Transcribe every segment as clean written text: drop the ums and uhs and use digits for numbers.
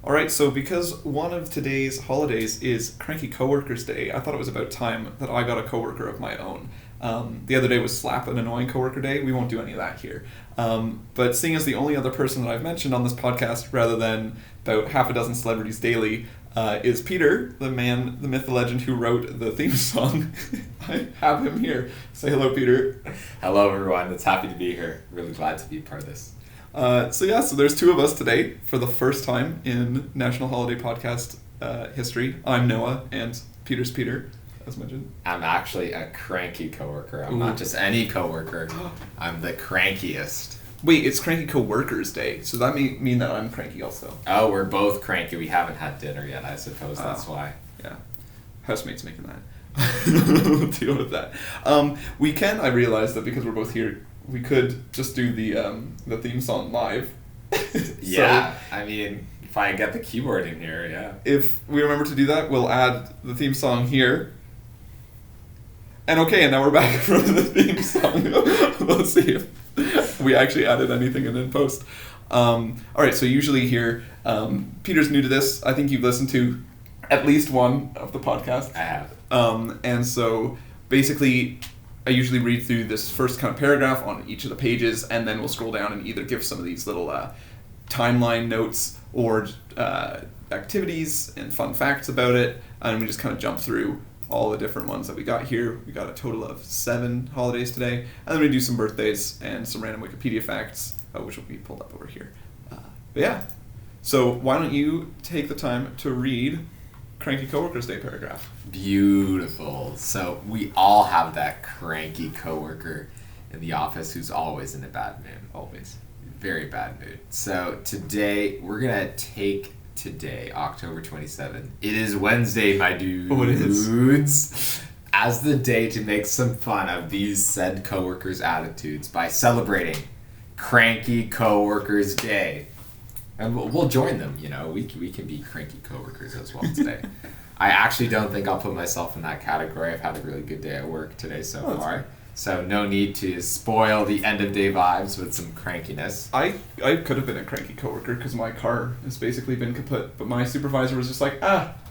All right, so because one of today's holidays is Cranky Coworkers Day, I thought it was about time that I got a coworker of my own. The other day was Slap an Annoying Coworker Day. We won't do any of that here. But seeing as the only other person that I've mentioned on this podcast, rather than about half a dozen celebrities daily, is Peter, the man, the myth, the legend who wrote the theme song. I have him here. Say hello, Peter. Hello, everyone. It's happy to be here. Really glad to be part of this. So there's two of us today for the first time in National Holiday Podcast history. I'm Noah, and Peter's Peter, as mentioned. I'm actually a cranky coworker. I'm not just any coworker. I'm the crankiest. Wait, it's Cranky Co-workers Day, so that mean that I'm cranky also. Oh, we're both cranky. We haven't had dinner yet, I suppose. That's why. Yeah. Housemate's making that. We'll deal with that. I realized that because we're both here, we could just do the theme song live. Yeah, I mean, if I get the keyboard in here, yeah. If we remember to do that, we'll add the theme song here. And now we're back from the theme song. Let's see if we actually added anything in post. Alright, so usually here, Peter's new to this. I think you've listened to at least one of the podcasts. I have. And so basically, I usually read through this first kind of paragraph on each of the pages, and then we'll scroll down and either give some of these little timeline notes or activities and fun facts about it, and we just kind of jump through all the different ones that we got here. We got a total of 7 holidays today, and then we do some birthdays and some random Wikipedia facts, which will be pulled up over here. But yeah, so why don't you take the time to read Cranky Coworkers Day paragraph. Beautiful. So we all have that cranky coworker in the office who's always in a bad mood. Always. Very bad mood. So today, we're going to take today, October 27th. It is Wednesday, my dudes. Oh, it is. As the day to make some fun of these said coworkers' attitudes by celebrating Cranky Coworkers Day. And we'll join them, we can be cranky coworkers as well today. I actually don't think I'll put myself in that category. I've had a really good day at work today so far. So no need to spoil the end of day vibes with some crankiness. I could have been a cranky coworker because my car has basically been kaput, but my supervisor was just like,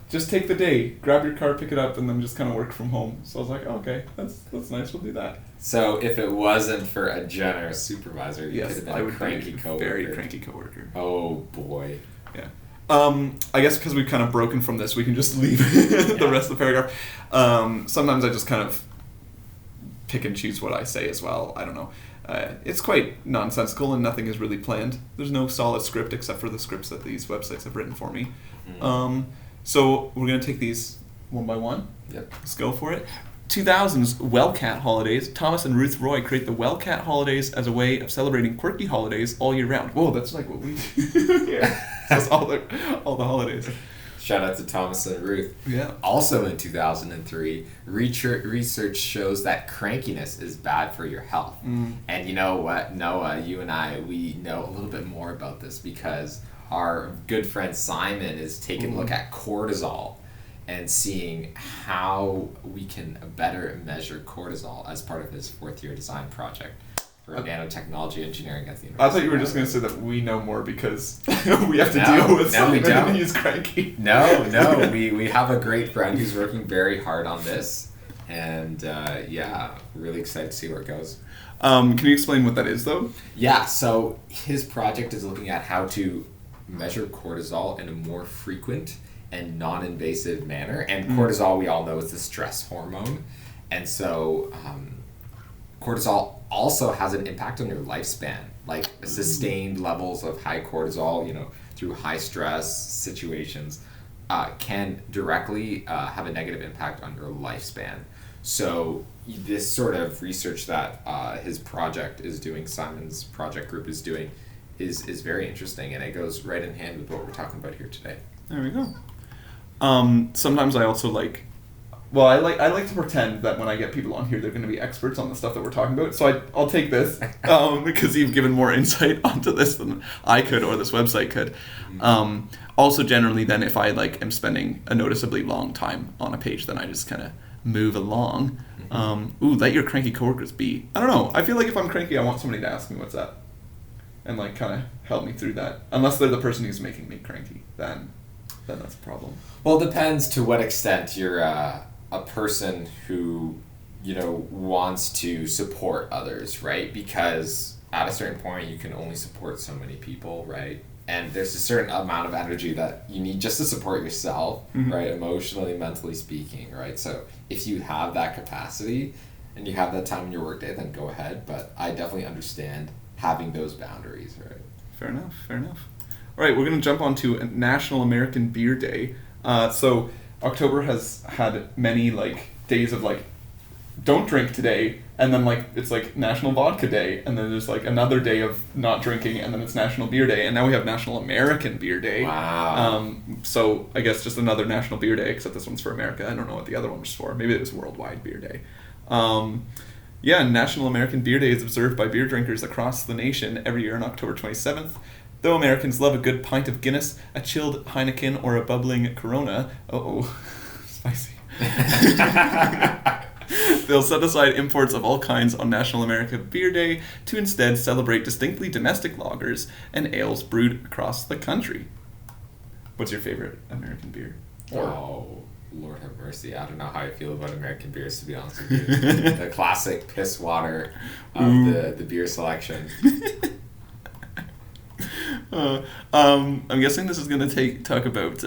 just take the day, grab your car, pick it up, and then just kind of work from home. So I was like, okay, that's nice, we'll do that. So if it wasn't for a generous supervisor, you could have been a cranky coworker. Very cranky coworker. Oh boy. Yeah. I guess because we've kind of broken from this, we can just leave the rest of the paragraph. Sometimes I just kind of pick and choose what I say as well. I don't know. It's quite nonsensical and nothing is really planned. There's no solid script except for the scripts that these websites have written for me. So we're going to take these one by one. Yep. Let's go for it. 2000's Wellcat holidays. Thomas and Ruth Roy create the Wellcat holidays as a way of celebrating quirky holidays all year round. Whoa, that's like what we do. Yeah. That's all the holidays. Shout out to Thomas and Ruth. Yeah. Also in 2003, research shows that crankiness is bad for your health. And you know what, Noah, you and I, we know a little bit more about this because our good friend Simon is taking a look at cortisol and seeing how we can better measure cortisol as part of his 4th-year design project for nanotechnology engineering at the University. I thought you were just going to say that we know more because we have to deal with Simon and he's cranky. No, we have a great friend who's working very hard on this, and really excited to see where it goes. Can you explain what that is, though? Yeah, so his project is looking at how to measure cortisol in a more frequent and non-invasive manner. And cortisol, we all know, is the stress hormone. And so cortisol also has an impact on your lifespan. Like sustained levels of high cortisol, through high stress situations can directly have a negative impact on your lifespan. So this sort of research that his project is doing, Simon's project group is doing, is very interesting, and it goes right in hand with what we're talking about here today. There we go. Sometimes I also I like to pretend that when I get people on here, they're going to be experts on the stuff that we're talking about. So I'll take this because you've given more insight onto this than I could or this website could. Also, generally, then if I am spending a noticeably long time on a page, then I just kind of move along. Let your cranky coworkers be. I don't know. I feel like if I'm cranky, I want somebody to ask me what's up and kind of help me through that. Unless they're the person who's making me cranky. then that's a problem. Well, it depends to what extent you're a person who, wants to support others, right? Because at a certain point, you can only support so many people, right? And there's a certain amount of energy that you need just to support yourself, right? Emotionally, mentally speaking, right? So if you have that capacity and you have that time in your workday, then go ahead. But I definitely understand having those boundaries, right? Fair enough. All right, we're going to jump on to National American Beer Day. So October has had many, days of, don't drink today, and then, it's, National Vodka Day, and then there's, another day of not drinking, and then it's National Beer Day, and now we have National American Beer Day. Wow. So I guess just another National Beer Day, except this one's for America. I don't know what the other one was for. Maybe it was Worldwide Beer Day. National American Beer Day is observed by beer drinkers across the nation every year on October 27th. Though Americans love a good pint of Guinness, a chilled Heineken, or a bubbling Corona, spicy. They'll set aside imports of all kinds on National American Beer Day to instead celebrate distinctly domestic lagers and ales brewed across the country. What's your favorite American beer? Oh, Lord have mercy. I don't know how I feel about American beers, to be honest with you. The classic piss water of the beer selection. I'm guessing this is going to talk about,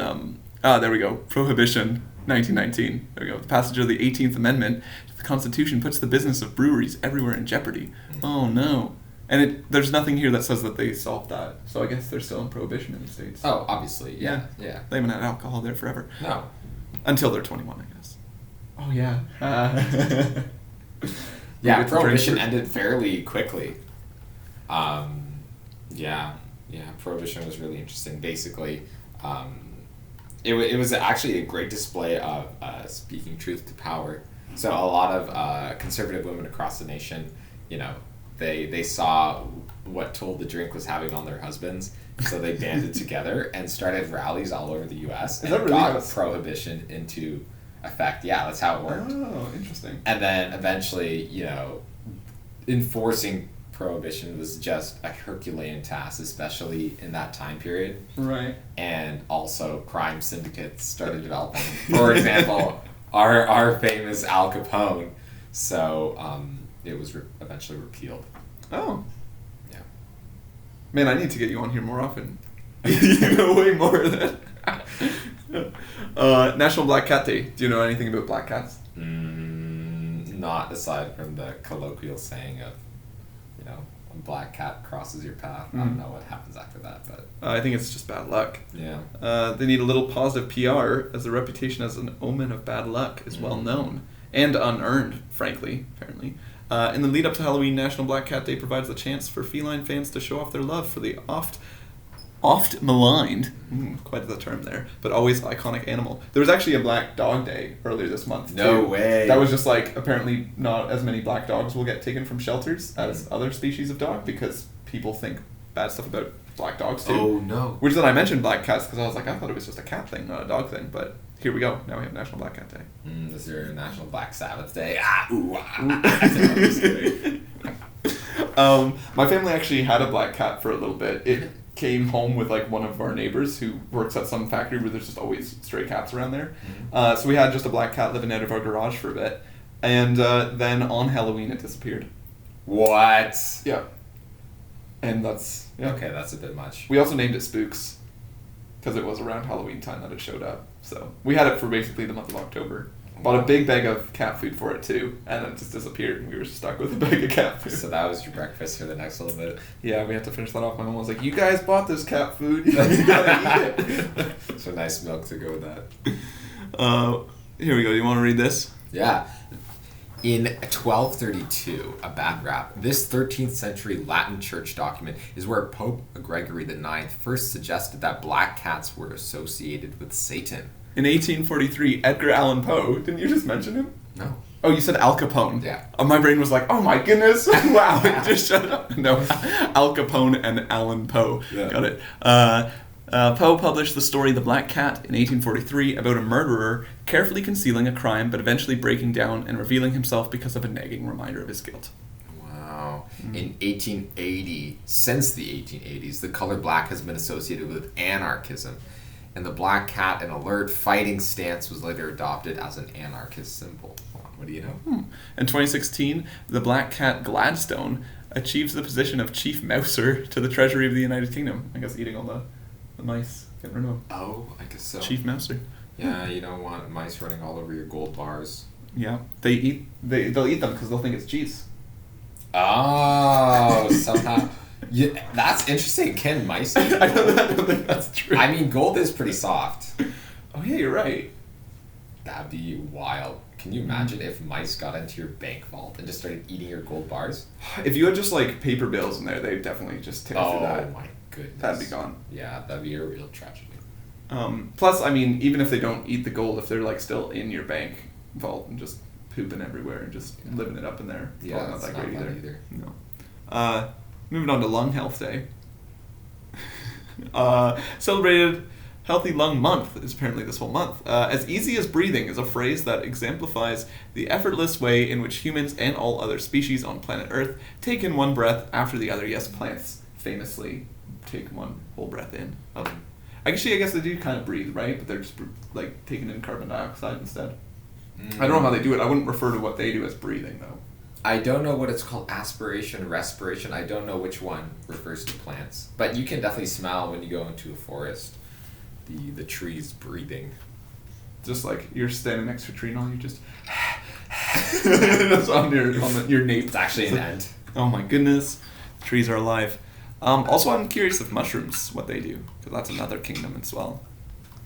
there we go, Prohibition, 1919. There we go. The passage of the 18th Amendment to the Constitution puts the business of breweries everywhere in jeopardy. Oh, no. And there's nothing here that says that they solved that. So I guess they're still in Prohibition in the States. Oh, obviously, yeah. They haven't had alcohol there forever. No. Until they're 21, I guess. Oh, yeah. Yeah, Prohibition ended fairly quickly. Prohibition was really interesting. Basically, it was actually a great display of speaking truth to power. So a lot of conservative women across the nation, they saw what toll the drink was having on their husbands, so they banded together and started rallies all over the U.S. and got Prohibition into effect. Yeah, that's how it worked. Oh, interesting. And then eventually, enforcing Prohibition was just a Herculean task, especially in that time period. Right. And also crime syndicates started developing. For example, our famous Al Capone. So it was eventually repealed. Oh. Yeah. Man, I need to get you on here more often. You know way more than National Black Cat Day. Do you know anything about black cats? Not aside from the colloquial saying of, a black cat crosses your path. I don't know what happens after that, but I think it's just bad luck. Yeah. They need a little positive PR, as the reputation as an omen of bad luck is well known and unearned, frankly, apparently. In the lead up to Halloween, National Black Cat Day provides the chance for feline fans to show off their love for the oft maligned, quite the term there, but always iconic animal. There was actually a Black Dog Day earlier this month. No too. way. That was just apparently not as many black dogs will get taken from shelters as other species of dog because people think bad stuff about black dogs too. Oh no. Which then I mentioned black cats because I was like, I thought it was just a cat thing, not a dog thing, but here we go. Now we have National Black Cat Day. Is there a National Black Sabbath Day? My family actually had a black cat for a little bit. It came home with one of our neighbors who works at some factory where there's just always stray cats around there. So we had just a black cat living out of our garage for a bit, and then on Halloween it disappeared. What? Yeah. And that's okay. That's a bit much. We also named it Spooks because it was around Halloween time that it showed up. So we had it for basically the month of October. Bought a big bag of cat food for it too, and it just disappeared, and we were stuck with a bag of cat food. So that was your breakfast for the next little bit? Yeah, we had to finish that off. My mom was like, you guys bought this cat food, you gotta eat it. So nice milk to go with that. Here we go, you want to read this? Yeah. In 1232, a bad rap, this 13th century Latin church document is where Pope Gregory IX first suggested that black cats were associated with Satan. In 1843, Edgar Allan Poe, didn't you just mention him? No. Oh, you said Al Capone. Yeah. My brain was like, oh my goodness, wow, just shut up. No, Al Capone and Allan Poe. Yeah. Got it. Poe published the story The Black Cat in 1843 about a murderer carefully concealing a crime but eventually breaking down and revealing himself because of a nagging reminder of his guilt. Wow. In 1880, since the 1880s, the color black has been associated with anarchism. and the black cat, an alert fighting stance, was later adopted as an anarchist symbol. What do you know? In 2016, the black cat Gladstone achieves the position of chief mouser to the Treasury of the United Kingdom. I guess eating all the mice. Getting rid of them. Oh, I guess so. Chief mouser. Yeah, you don't want mice running all over your gold bars. Yeah, they'll eat them because they'll think it's cheese. Oh, somehow. Yeah, that's interesting. Can mice eat gold? I don't think that's true. I mean, gold is pretty soft. Oh yeah, you're right. That'd be wild. Can you imagine if mice got into your bank vault and just started eating your gold bars? If you had just like paper bills in there, they'd definitely just take through that. Oh my goodness. That'd be gone. Yeah, that'd be a real tragedy. Plus, I mean, even if they don't eat the gold, if they're like still in your bank vault and just pooping everywhere and just living it up in there, Yeah, probably that's not that not great fun either. either. No. Moving on to Lung Health Day. Celebrated Healthy Lung Month is apparently this whole month. As easy as breathing is a phrase that exemplifies the effortless way in which humans and all other species on planet Earth take in one breath after the other. Yes, plants famously take one whole breath in. I guess they do kind of breathe, right? But they're just like taking in carbon dioxide instead. I don't know how they do it. I wouldn't refer to what they do as breathing, though. I don't know what it's called, aspiration, respiration. I don't know which one refers to plants. But you can definitely smell when you go into a forest the trees breathing. Just like you're standing next to a tree and all, you just that's on your nape. It's actually an ant. Oh my goodness, trees are alive. Also, I'm curious if mushrooms, what they do, because that's another kingdom as well.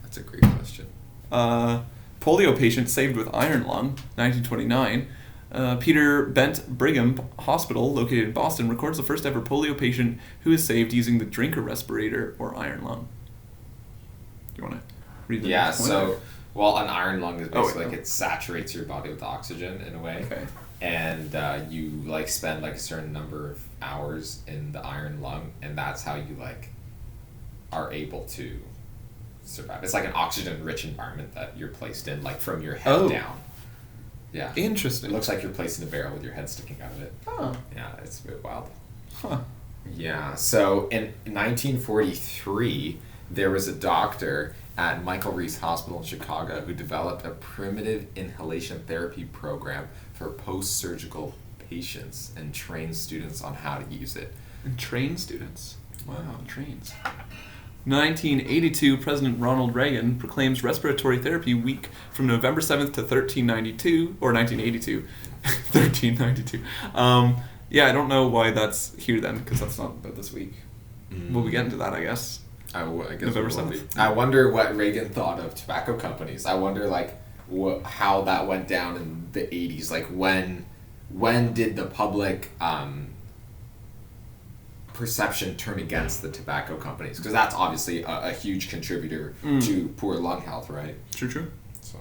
That's a great question. Polio patient saved with iron lung, 1929. Peter Bent Brigham Hospital, located in Boston, records the first ever polio patient who is saved using the drinker respirator or iron lung. Do you want to read the next point? So, well, an iron lung is basically Oh, like it saturates your body with oxygen in a way. Okay. And you like spend like a certain number of hours in the iron lung, and that's how you like are able to survive. It's like an oxygen-rich environment that you're placed in, like from your head down. Yeah. Interesting. It looks like you're placed in a barrel with your head sticking out of it. Oh. Yeah, it's a bit wild. Huh. Yeah. So in 1943, there was a doctor at Michael Reese Hospital in Chicago who developed a primitive inhalation therapy program for post-surgical patients and trained students on how to use it. And train students. Wow, trains. 1982, President Ronald Reagan proclaims Respiratory Therapy Week from November 7th to 1392, or 1982. 1392. Yeah, I don't know why that's here then, because that's not about this week. We'll be getting to that, I guess. I guess November we will 7th. be. I wonder what Reagan thought of tobacco companies. I wonder like how that went down in the 80s. Like when did the public perception turn against the tobacco companies? Because that's obviously a huge contributor to poor lung health, right? True. So,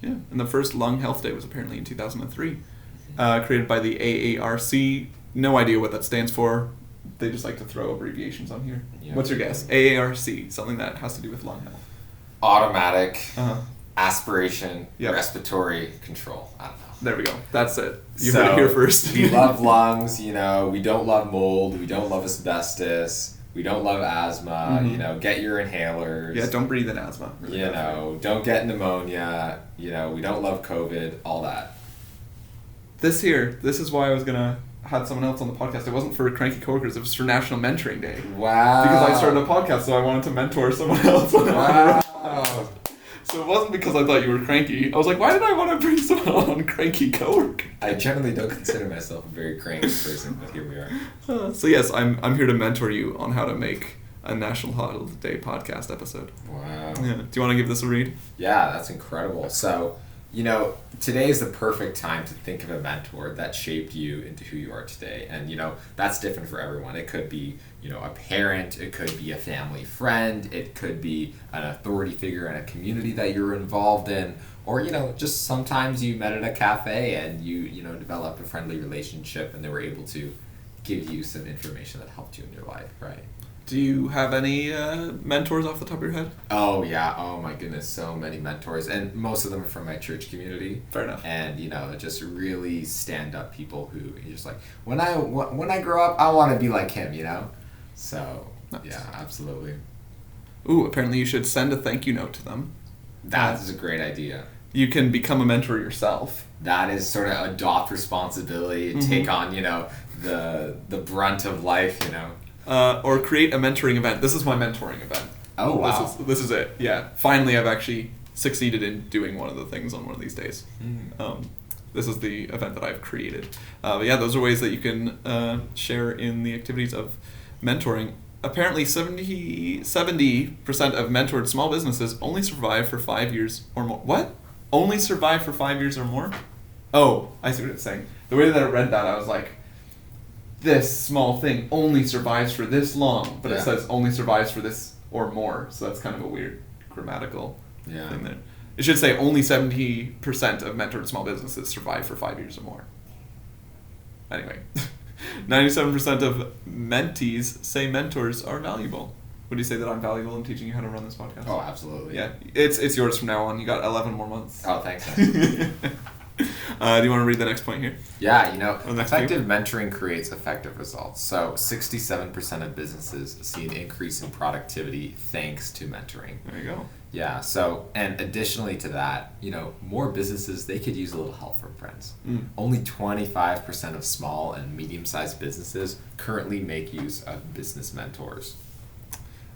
Yeah, and the first Lung Health Day was apparently in 2003, created by the AARC. No idea what that stands for. They just like to throw abbreviations on here. Yeah. What's your guess? AARC, something that has to do with lung health. Automatic Uh-huh. aspiration, Yep. respiratory control. I don't know. There we go. That's it. You heard it here first. We love lungs, we don't love mold, we don't love asbestos, we don't love asthma, get your inhalers. Yeah, don't breathe in asthma. Really bad. Don't get pneumonia, we don't love COVID, all that. This is why I was gonna had someone else on the podcast. It wasn't for cranky coworkers, it was for National Mentoring Day. Wow. Because I started a podcast, so I wanted to mentor someone else. Wow. So it wasn't because I thought you were cranky. I was like, why did I want to bring someone on cranky coworker? I generally don't consider myself a very cranky person, but here we are. So yes, I'm here to mentor you on how to make a National Holiday podcast episode. Wow. Yeah. Do you want to give this a read? Yeah, that's incredible. So, today is the perfect time to think of a mentor that shaped you into who you are today. And, that's different for everyone. It could be, a parent, it could be a family friend, it could be an authority figure in a community that you're involved in, or, just sometimes you met at a cafe and you developed a friendly relationship and they were able to give you some information that helped you in your life, right? Do you have any mentors off the top of your head? Oh, yeah. Oh, my goodness. So many mentors. And most of them are from my church community. Fair enough. And, just really stand-up people who you're just like, when I grow up, I want to be like him, So, Nice. Yeah, absolutely. Ooh, apparently you should send a thank you note to them. That is a great idea. You can become a mentor yourself. That is sort of adopt responsibility, take on, the brunt of life, Or create a mentoring event. This is my mentoring event. Oh, wow. This is it. Yeah. Finally, I've actually succeeded in doing one of the things on one of these days. This is the event that I've created. But yeah, those are ways that you can share in the activities of mentoring. Apparently, 70% of mentored small businesses only survive for 5 years or more. What? Only survive for 5 years or more? Oh, I see what it's saying. The way that I read that, I was like, this small thing only survives for this long, but it says only survives for this or more, so that's kind of a weird grammatical thing there. It should say only 70% of mentored small businesses survive for 5 years or more. Anyway, 97% of mentees say mentors are valuable. Would you say that I'm valuable in teaching you how to run this podcast? Oh, absolutely. Yeah, it's yours from now on. You got 11 more months. Oh, thanks. Do you want to read the next point here? Yeah, effective mentoring creates effective results. So 67% of businesses see an increase in productivity thanks to mentoring. There you go. Yeah, so, and additionally to that, more businesses, they could use a little help from friends. Only 25% of small and medium-sized businesses currently make use of business mentors.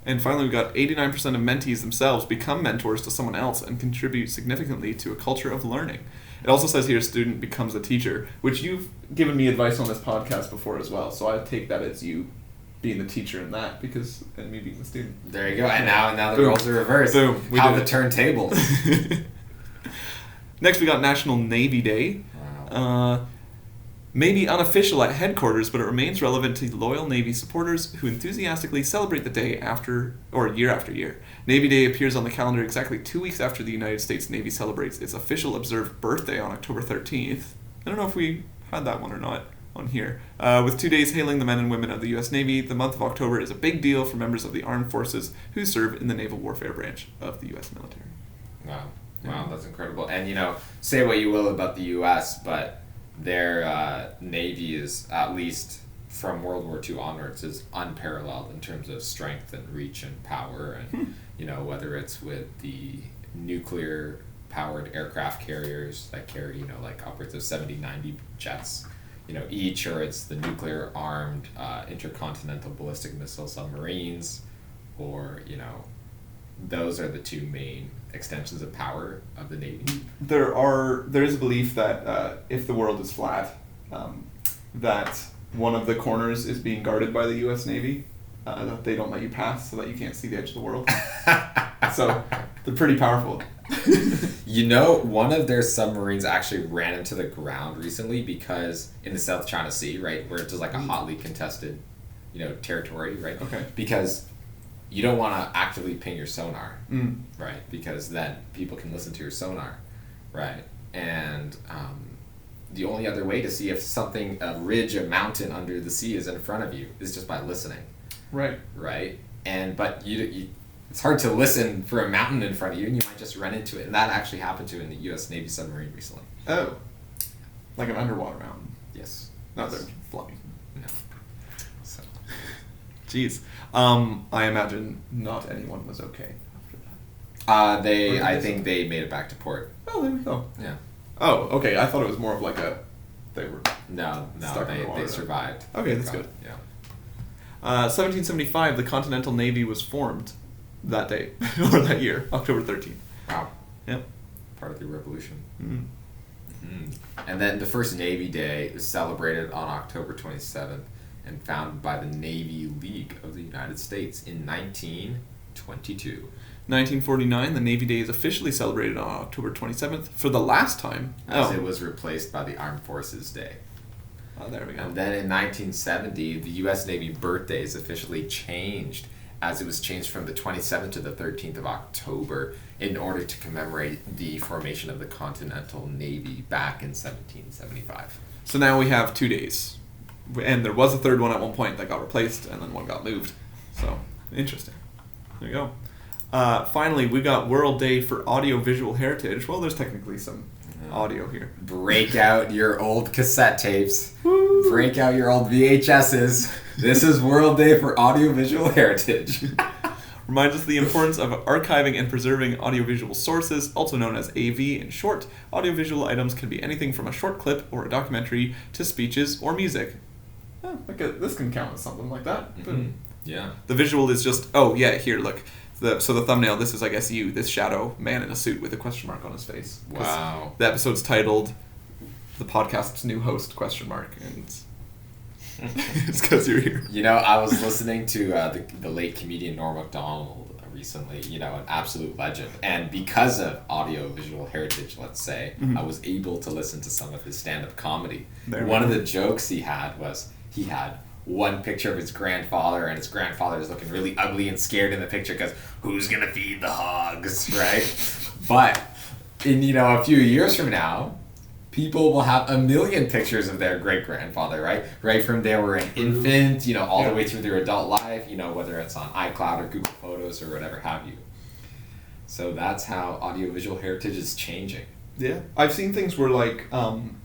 And finally, we've got 89% of mentees themselves become mentors to someone else and contribute significantly to a culture of learning. It also says here, a student becomes a teacher, which you've given me advice on this podcast before as well. So I take that as you being the teacher in that, and me being the student. There you go. And now the roles are reversed. Boom. We How did the it. turntables. Next, we got National Navy Day. Wow. Maybe unofficial at headquarters, but it remains relevant to loyal Navy supporters who enthusiastically celebrate the day year after year. Navy Day appears on the calendar exactly 2 weeks after the United States Navy celebrates its official observed birthday on October 13th. I don't know if we had that one or not on here. With 2 days hailing the men and women of the U.S. Navy, the month of October is a big deal for members of the armed forces who serve in the naval warfare branch of the U.S. military. Wow, that's incredible. And, say what you will about the U.S., but their Navy is, at least from World War II onwards, is unparalleled in terms of strength and reach and power. And, whether it's with the nuclear-powered aircraft carriers that carry, like upwards of 70, 90 jets, each, or it's the nuclear-armed intercontinental ballistic missile submarines, or, those are the two main extensions of power of the Navy. There is a belief that if the world is flat, that one of the corners is being guarded by the U.S. Navy, that they don't let you pass so that you can't see the edge of the world. So they're pretty powerful. One of their submarines actually ran into the ground recently because in the South China Sea, right, where it's just like a hotly contested, territory, right? Okay. Because you don't want to actively ping your sonar, right? Because then people can listen to your sonar, right? And the only other way to see if something, a ridge, a mountain under the sea is in front of you is just by listening. Right. Right? But you it's hard to listen for a mountain in front of you, and you might just run into it. And that actually happened to in the U.S. Navy submarine recently. Oh. Like an underwater mountain. Yes. No, they're flying. No. So. Jeez. I imagine not anyone was okay after that. I think they made it back to port. Oh, there we go. Yeah. Oh, okay. I thought it was more of like they were No, stuck underwater. they survived. Okay, that's good. Yeah. 1775, the Continental Navy was formed that day, or that year, October 13th. Wow. Yep. Part of the revolution. Mm-hmm. And then the first Navy Day is celebrated on October 27th and founded by the Navy League of the United States in 1922. 1949, the Navy Day is officially celebrated on October 27th for the last time. As it was replaced by the Armed Forces Day. Oh, there we go. And then in 1970, the U.S. Navy birthday is officially changed, as it was changed from the 27th to the 13th of October in order to commemorate the formation of the Continental Navy back in 1775. So now we have 2 days. And there was a third one at one point that got replaced, and then one got moved. So, interesting. There you go. Finally, we got World Day for Audiovisual Heritage. Well, there's technically some audio here. Break out your old cassette tapes. Woo. Break out your old VHSs. This is World Day for Audiovisual Heritage. reminds us of the importance of archiving and preserving audiovisual sources, also known as AV in short. Audiovisual items can be anything from a short clip or a documentary to speeches or music. Oh, this can count as something like that. Mm-hmm. Yeah. The visual is just, oh yeah, here, look. So the thumbnail, this is, I guess, this shadow man in a suit with a question mark on his face. Wow. The episode's titled "The Podcast's New Host?" and it's because you're here. You know, I was listening to the late comedian Norm Macdonald recently, you know, an absolute legend. And because of audio-visual heritage, let's say, I was able to listen to some of his stand-up comedy. One of the jokes he had was he had one picture of his grandfather, and his grandfather is looking really ugly and scared in the picture because who's going to feed the hogs, right? But in, you know, a few years from now, people will have a million pictures of their great-grandfather, right? Right from they were an infant, you know, all the way through their adult life, you know, whether it's on iCloud or Google Photos or whatever have you. So that's how audiovisual heritage is changing. Yeah. I've seen things where, like,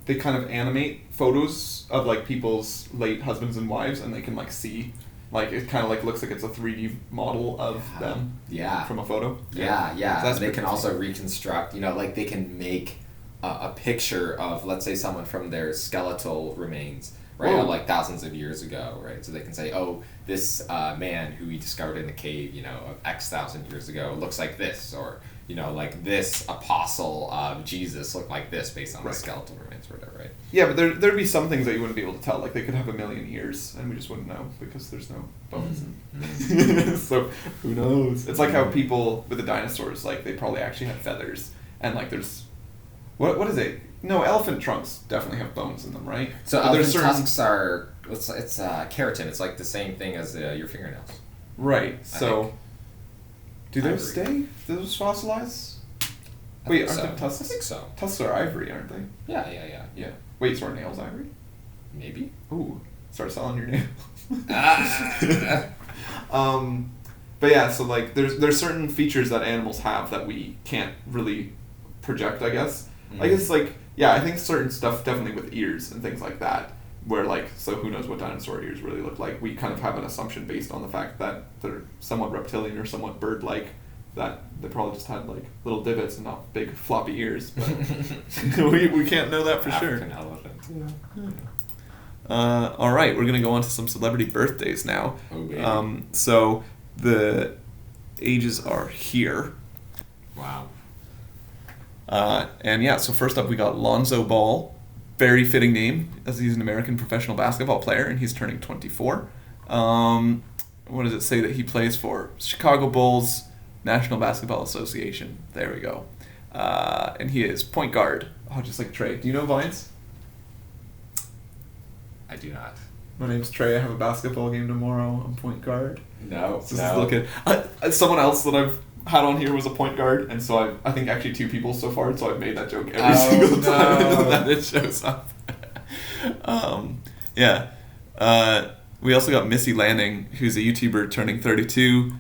they kind of animate photos of, like, people's late husbands and wives, and they can, like, see, like, it kind of, like, looks like it's a 3D model of them from a photo. Yeah. So that's they can also reconstruct, you know, like, they can make a picture of, let's say, someone from their skeletal remains, right, of, like, thousands of years ago, right? So they can say, oh, this man who we discovered in the cave, you know, of X thousand years ago looks like this, or, you know, like this apostle of Jesus looked like this based on the skeletal remains or whatever, right? Yeah, but there'd be some things that you wouldn't be able to tell. Like, they could have a million ears, and we just wouldn't know because there's no bones. So, who knows? It's like how people with the dinosaurs, like, they probably actually had feathers, and, like, there's... What is it? No, elephant trunks definitely have bones in them, right? So elephant tusks are... It's keratin. It's like the same thing as your fingernails. Right, so... Do those stay? Do those fossilize? Wait, aren't they tusks? I think so. Tusks are ivory, aren't they? Yeah. Wait, so are nails ivory? Maybe. Ooh, start selling your nails. But yeah, so like there's certain features that animals have that we can't really project, I guess. I guess like, yeah, I think certain stuff definitely with ears and things like that, where like, so who knows what dinosaur ears really look like. We kind of have an assumption based on the fact that they're somewhat reptilian or somewhat bird-like, that they probably just had like little divots and not big floppy ears, but we can't know that for African sure. elephant. All right, we're gonna go on to some celebrity birthdays now. Oh, baby. So the ages are here. Wow. And yeah, so first up we got Lonzo Ball. Very fitting name, as he's an American professional basketball player, and he's turning 24. What does it say that he plays for? Chicago Bulls, National Basketball Association. There we go. And he is point guard. Oh, just like Trey. Do you know Vines? I do not. My name's Trey. I have a basketball game tomorrow. I'm point guard. No. So this is looking. Someone else that I've had on here was a point guard, and so I think actually 2 people so far, so I've made that joke every single time that it shows up. We also got Missy Landing, who's a YouTuber turning 32. Do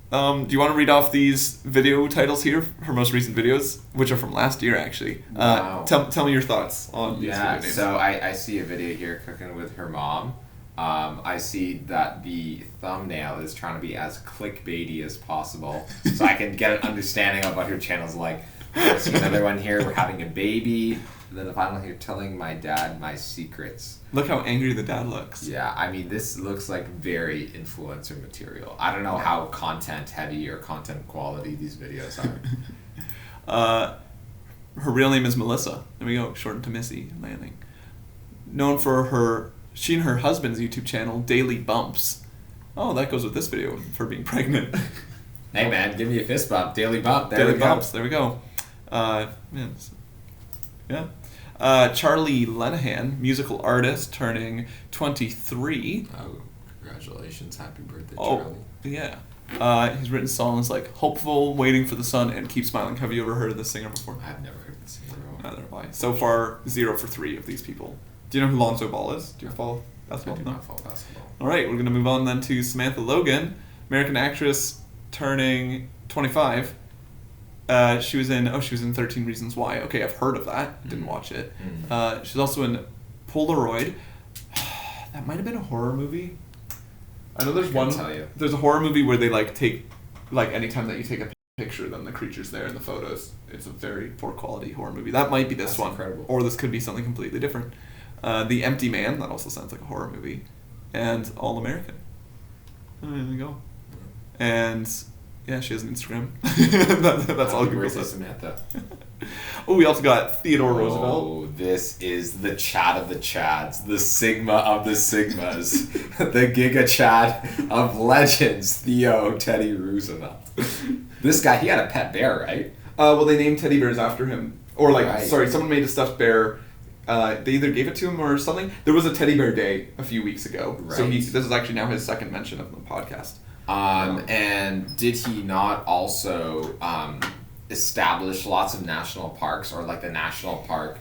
you want to read off these video titles here, her most recent videos, which are from last year actually? Wow. Tell me your thoughts on these video names. So I see a video here, cooking with her mom. I see that the thumbnail is trying to be as clickbaity as possible, so I can get an understanding of what her channel's like. I see another one here, we're having a baby. And then the final here, telling my dad my secrets. Look how angry the dad looks. Yeah, I mean, this looks like very influencer material. I don't know how content heavy or content quality these videos are. Her real name is Melissa. There we go, shortened to Missy Landing. Known for she and her husband's YouTube channel, Daily Bumps. Oh, that goes with this video for being pregnant. Hey man, give me a fist bump. Daily bump. There Daily we go. Bumps. There we go. Charlie Lenehan, musical artist, turning 23. Oh, congratulations. Happy birthday, Oh, Charlie. yeah. He's written songs like Hopeful, Waiting for the Sun, and Keep Smiling. Have you ever heard of this singer before? I've never heard this singer. Neither have I. So far, 0 for 3 of these people. Do you know who Lonzo Ball is? Do you follow basketball? I do not follow basketball. All right, we're going to move on then to Samantha Logan, American actress, turning 25. She was in 13 Reasons Why. Okay, I've heard of that. Didn't watch it. She's also in Polaroid. That might have been a horror movie. I know there's one. Tell you. There's a horror movie where they like take like anytime that you take a picture, then the creature's there in the photos. It's a very poor quality horror movie. That might be this That's one, incredible. or this could be something completely different. The Empty Man, that also sounds like a horror movie, and All American. Oh, there we go. And yeah, she has an Instagram. That's all Google says. Samantha. Oh, we also got Theodore Roosevelt. Oh, this is the Chad of the Chads, the Sigma of the Sigmas, the Giga Chad of legends, Theo Teddy Roosevelt. This guy, he had a pet bear, right? Well, they named teddy bears after him. Or Right. someone made a stuffed bear. They either gave it to him or something. There was a teddy bear day a few weeks ago. Right. So this is actually now his second mention of the podcast. And did he not also establish lots of national parks, or like the national park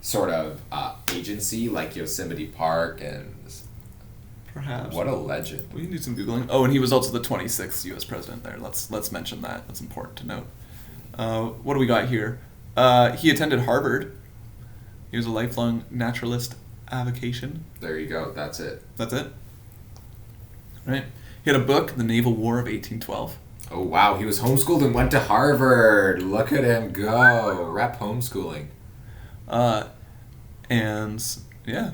sort of agency like Yosemite Park? And Perhaps. what a legend. We can do some Googling. Oh, and he was also the 26th U.S. president there. Let's mention that. That's important to note. What do we got here? He attended Harvard. He was a lifelong naturalist avocation. There you go. That's it. That's it. Right. He had a book, The Naval War of 1812. Oh, wow. He was homeschooled and went to Harvard. Look at him go. Rep homeschooling. And, yeah.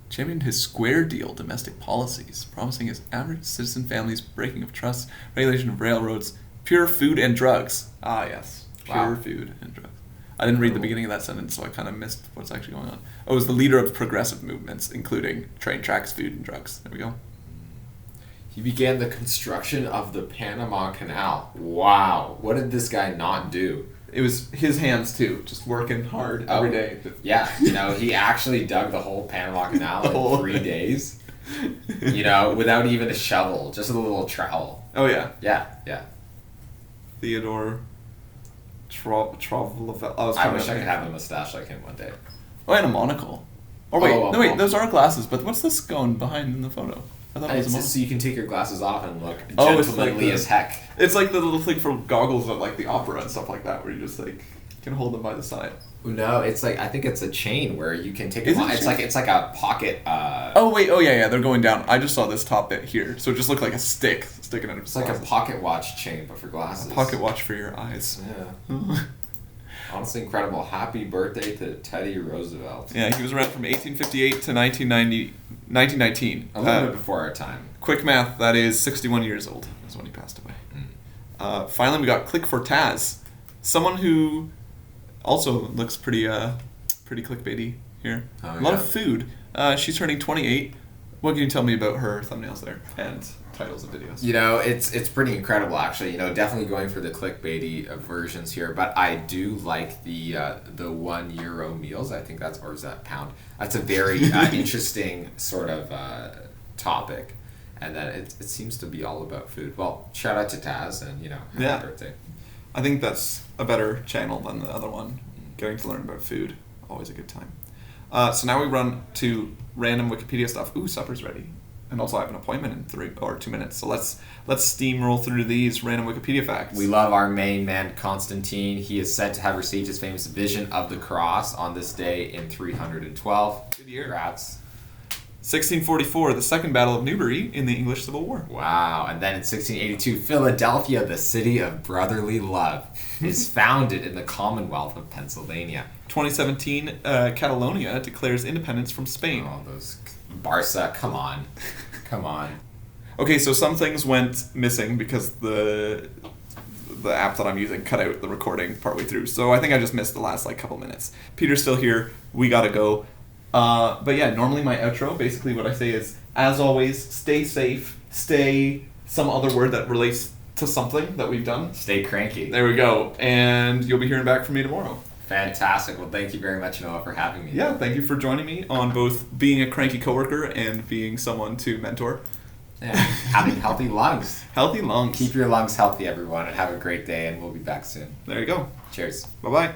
Championed his square deal domestic policies, promising his average citizen families breaking of trusts, regulation of railroads, pure food and drugs. Ah, yes. Pure Wow. food and drugs. I didn't read the beginning of that sentence, so I kind of missed what's actually going on. Oh, it was the leader of progressive movements, including train tracks, food, and drugs. There we go. He began the construction of the Panama Canal. Wow. What did this guy not do? It was his hands, too, just working hard every day. Yeah, he actually dug the whole Panama Canal in 3 days. Without even a shovel, just a little trowel. Oh, yeah. Yeah. Theodore Roosevelt. I wish I could have a mustache like him one day. Oh, and a monocle. Oh, wait. Oh, No, wait. Those are glasses, but what's this going behind in the photo? I thought it was It's a just monocle. so you can take your glasses off and look Oh, it's like gentlemanly as heck. It's like the little thing for goggles at like the opera and stuff like that, where you just can hold them by the side. No, it's like, I think it's a chain where you can take Is them it off. a It's chain? like a pocket. Oh wait, oh yeah, they're going down. I just saw this top bit here, so it just looked like a stick sticking out of his It's like a glasses. pocket watch chain, but for glasses. A pocket watch for your eyes. Yeah. Honestly incredible. Happy birthday to Teddy Roosevelt. Yeah, he was around from 1858 to 1919. A little bit before our time. Quick math, that is 61 years old is when he passed away. Finally, we got Click for Taz, someone who also looks pretty clickbaity here. Oh, A lot yeah. of food. She's turning 28. What can you tell me about her thumbnails there and titles of videos? It's pretty incredible actually. Definitely going for the clickbaity versions here, but I do like the €1 meals. I think or is that pound? That's a very interesting sort of topic, and then it seems to be all about food. Well, shout out to Taz and happy birthday. I think that's a better channel than the other one. Getting to learn about food, always a good time. So now we run to random Wikipedia stuff. Ooh, supper's ready. And also I have an appointment in 3 or 2 minutes. So let's steamroll through these random Wikipedia facts. We love our main man, Constantine. He is said to have received his famous vision of the cross on this day in 312. Good year. Congrats. 1644, the Second Battle of Newbury in the English Civil War. Wow. And then in 1682, Philadelphia, the city of brotherly love, is founded in the Commonwealth of Pennsylvania. 2017, Catalonia declares independence from Spain. Oh, those Barca, come on. Come on. Okay, so some things went missing because the app that I'm using cut out the recording partway through. So I think I just missed the last couple minutes. Peter's still here. We gotta go. But yeah, normally my outro, basically what I say is, as always, stay safe, stay some other word that relates to something that we've done. Stay cranky. There we go. And you'll be hearing back from me tomorrow. Fantastic. Well, thank you very much, Noah, for having me. Yeah, thank you for joining me on both being a cranky coworker and being someone to mentor. Yeah. Having healthy lungs. Healthy lungs. Keep your lungs healthy, everyone, and have a great day, and we'll be back soon. There you go. Cheers. Bye-bye.